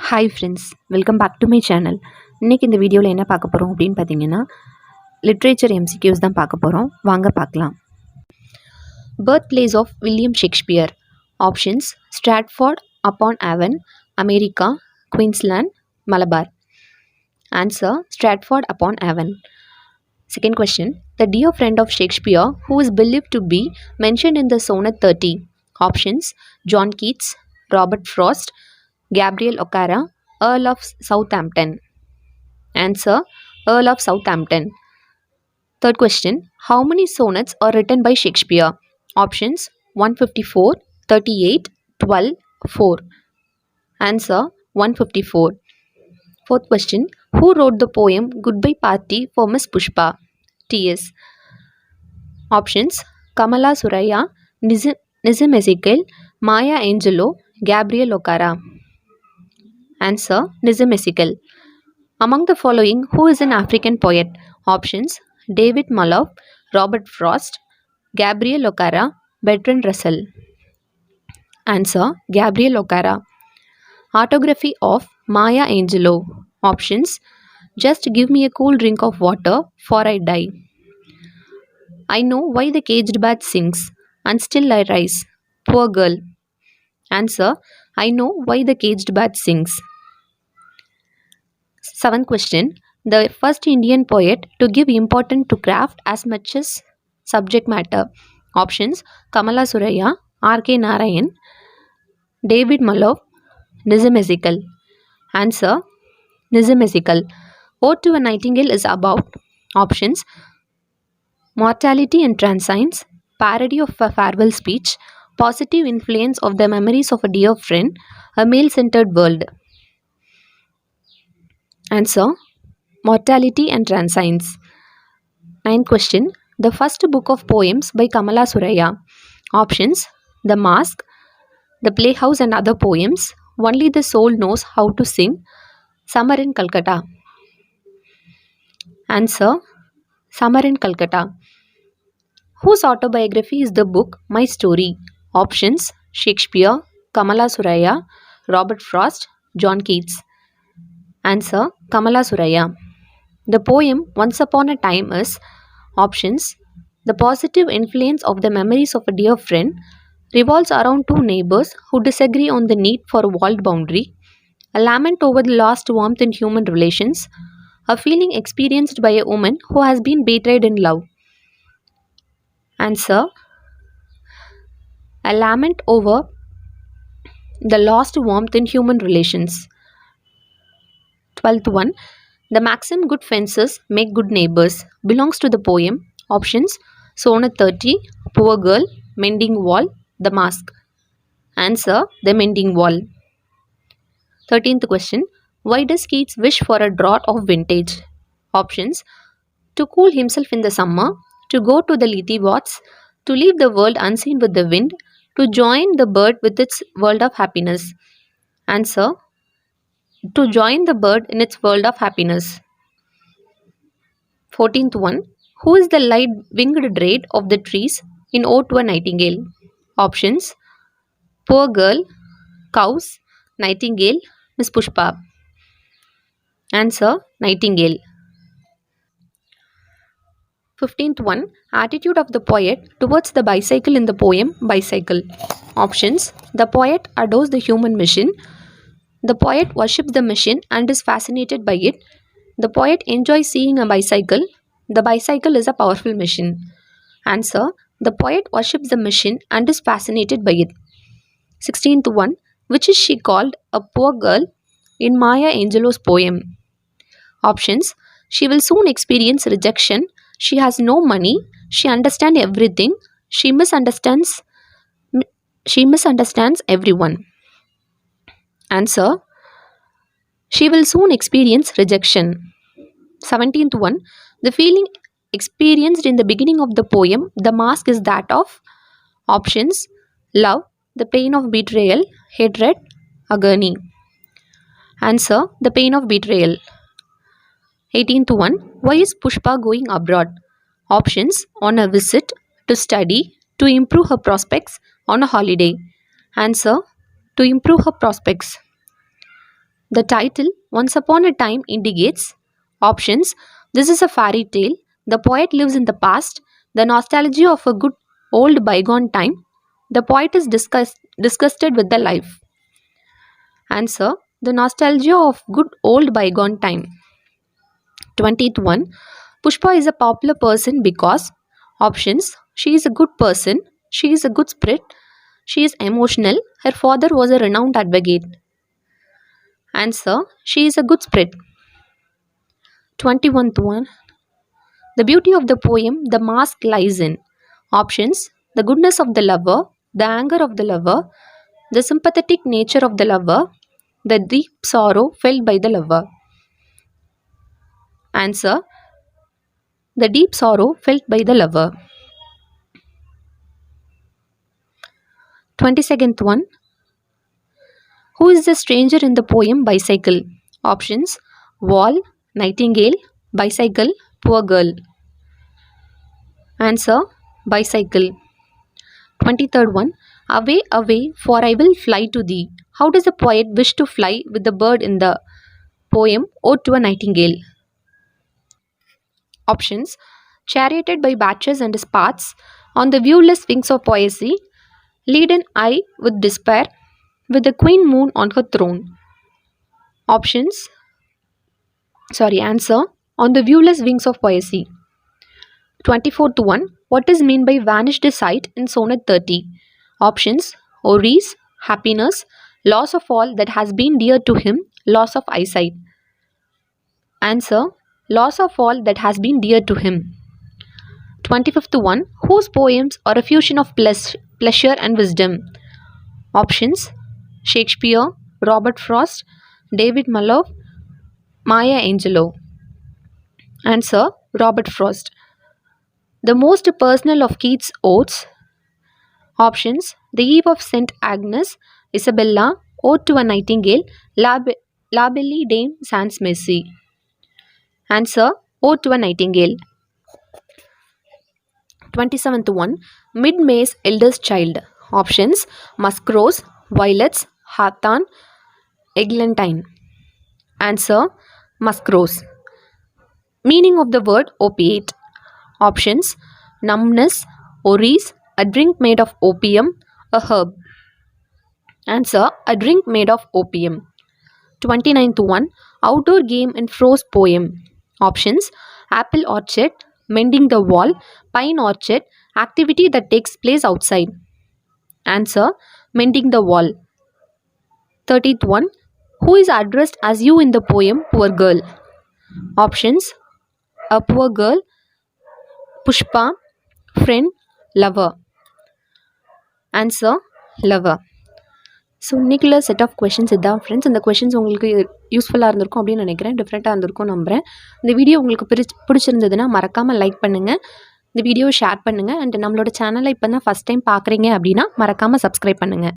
Hi friends, welcome back to my channel. இன்றைக்கி இந்த வீடியோவில் என்ன பார்க்க போகிறோம் அப்படின்னு பார்த்தீங்கன்னா, லிட்ரேச்சர் எம்சிக்யூஸ் தான் பார்க்க போகிறோம். வாங்க பார்க்கலாம். Birth place of William Shakespeare. Options: Stratford upon Avon, America, Queensland, Malabar. Answer: Stratford upon Avon. Second question: the dear friend of Shakespeare who is believed to be mentioned in the Sonnet 30. Options: John Keats, Robert Frost, Gabriel O'Hara, Earl of Southampton. Answer: Earl of Southampton. Third question: how many sonnets are written by Shakespeare? Options: 154, 38, 12, 4. Answer: 154. Fourth question: who wrote the poem Goodbye Party for Miss Pushpa? T.S. Options: Kamala Suraya, Nizam Ezekiel, Maya Angelou, Gabriel O'Hara. Answer: Nizam Ezekiel. Among the following, who is an African poet? Options: David Mallow, Robert Frost, Gabriel O'Hara, Bertrand Russell. Answer: Gabriel O'Hara. Autography of Maya Angelou. Options: just give me a cool drink of water, for I die. I know why the caged bird sings, and still I rise. Poor girl. Answer: I know why the caged bird sings. Seventh question: the first Indian poet to give importance to craft as much as subject matter. Options: Kamala Suraya, R.K. Narayan, David Mallow, Nizam Ezekiel. Answer: Nizam Ezekiel. Ode to a Nightingale is about. Options: Mortality and Transience, Parody of a Farewell Speech, Positive Influence of the Memories of a Dear Friend, A Male-Centered World. Answer: Mortality and Transience. Ninth question: the first book of poems by Kamala Suraya. Options: The Mask, The Playhouse and Other Poems, Only the Soul Knows How to Sing, Summer in Calcutta. Answer: Summer in Calcutta. Whose autobiography is the book My Story? Options: Shakespeare, Kamala Suraya, Robert Frost, John Keats. Answer: Kamala Suraya. The poem Once Upon a Time is. Options: the positive influence of the memories of a dear friend revolves around two neighbors who disagree on the need for a walled boundary, a lament over the lost warmth in human relations, a feeling experienced by a woman who has been betrayed in love. Answer: a lament over the lost warmth in human relations. 12th one: the maxim good fences make good neighbors belongs to the poem. Options: Sonnet 30, Poor Girl, Mending Wall, The Mask. Answer: The Mending Wall. 13th question: why does Keats wish for a draught of vintage? Options: to cool himself in the summer, to go to the Lethe Watts, to leave the world unseen with the wind, to join the bird with its world of happiness. Answer: to join the bird in its world of happiness. 14th one: who is the light winged dread of the trees in Ode to a Nightingale? Options: Poor Girl, Cows, Nightingale, Miss Pushpa. Answer: Nightingale. 15th one: attitude of the poet towards the bicycle in the poem Bicycle. Options: the poet adores the human machine, the poet worships the machine and is fascinated by it, the poet enjoys seeing a bicycle, the bicycle is a powerful machine. Answer: the poet worships the machine and is fascinated by it. 16th one: which is she called a poor girl in Maya Angelou's poem? Options: she will soon experience rejection, she has no money, she understands everything, she misunderstands everyone. Answer: she will soon experience rejection. 17th one: the feeling experienced in the beginning of the poem The Mask is that of. Options: love, the pain of betrayal, hatred, agony. Answer: the pain of betrayal. 18th one: why is Pushpa going abroad? Options: on a visit, to study, to improve her prospects, on a holiday. Answer: to improve her prospects. The title Once Upon a Time indicates options. This is a fairy tale. The poet lives in the past. The nostalgia of a good old bygone time. The poet is disgusted with the life. Answer. The nostalgia of good old bygone time. 20th one. Pushpa is a popular person because options. She is a good person. She is a good spirit. She is emotional. Her father was a renowned advocate. Answer. She is a good spirit. 21th one. The beauty of the poem The Mask lies in options. The goodness of the lover, the anger of the lover, the sympathetic nature of the lover, the deep sorrow felt by the lover. Answer. The deep sorrow felt by the lover. 22nd one. Who is the stranger in the poem Bicycle? Options. Wall, nightingale, bicycle, poor girl. Answer. Bicycle. 23rd one. Away, away, for I will fly to thee. How does the poet wish to fly with the bird in the poem Ode to a Nightingale? Options. Charioted by batches and sparks, on the viewless wings of poesy, laden I with despair, with the queen moon on her throne. Answer. On the viewless wings of poesy. 24th one. What is meant by vanished sight in Sonnet 30? Options. Oris, happiness, loss of all that has been dear to him, loss of eyesight. Answer. Loss of all that has been dear to him. 25th one. Whose poems are a fusion of pleasure and wisdom? Options. Shakespeare, Robert Frost, David Mallow, Maya Angelou. Answer. Robert Frost. The most personal of Keats' odes. Options. The Eve of St. Agnes, Isabella, Ode to a Nightingale, La Belle Dame Sans Merci. Answer. Ode to a Nightingale. 27th one. Mid-May's eldest child. Options. Musk rose, violets, hawthorn, eglantine. Answer. Musk rose. Meaning of the word opiate. Options. Numbness, oris, a drink made of opium, a herb. Answer. A drink made of opium. 29th one. Outdoor game in prose poem. Options. Apple orchard, mending the wall, pine orchard, activity that takes place outside. Answer. Mending the wall. 30th one. Who is addressed as you in the poem Poor Girl? Options. A poor girl, Pushpa, friend, lover. Answer. Lover. So இன்றைக்குள்ள set of questions இதுதான் friends. இந்த questions உங்களுக்கு யூஸ்ஃபுல்லாக இருந்திருக்கும் அப்படின்னு நினைக்கிறேன். டிஃப்ரெண்ட்டாக இருந்திருக்கும் நம்புகிறேன். இந்த வீடியோ உங்களுக்கு பிடிச்சிருந்ததுன்னா மறக்காமல் லைக் பண்ணுங்கள், இந்த வீடியோவை ஷேர் பண்ணுங்கள். அண்ட் நம்மளோட சேனலை இப்போ தான் ஃபஸ்ட் டைம் பார்க்குறீங்க அப்படின்னா மறக்காமல் சப்ஸ்கிரைப் பண்ணுங்கள்.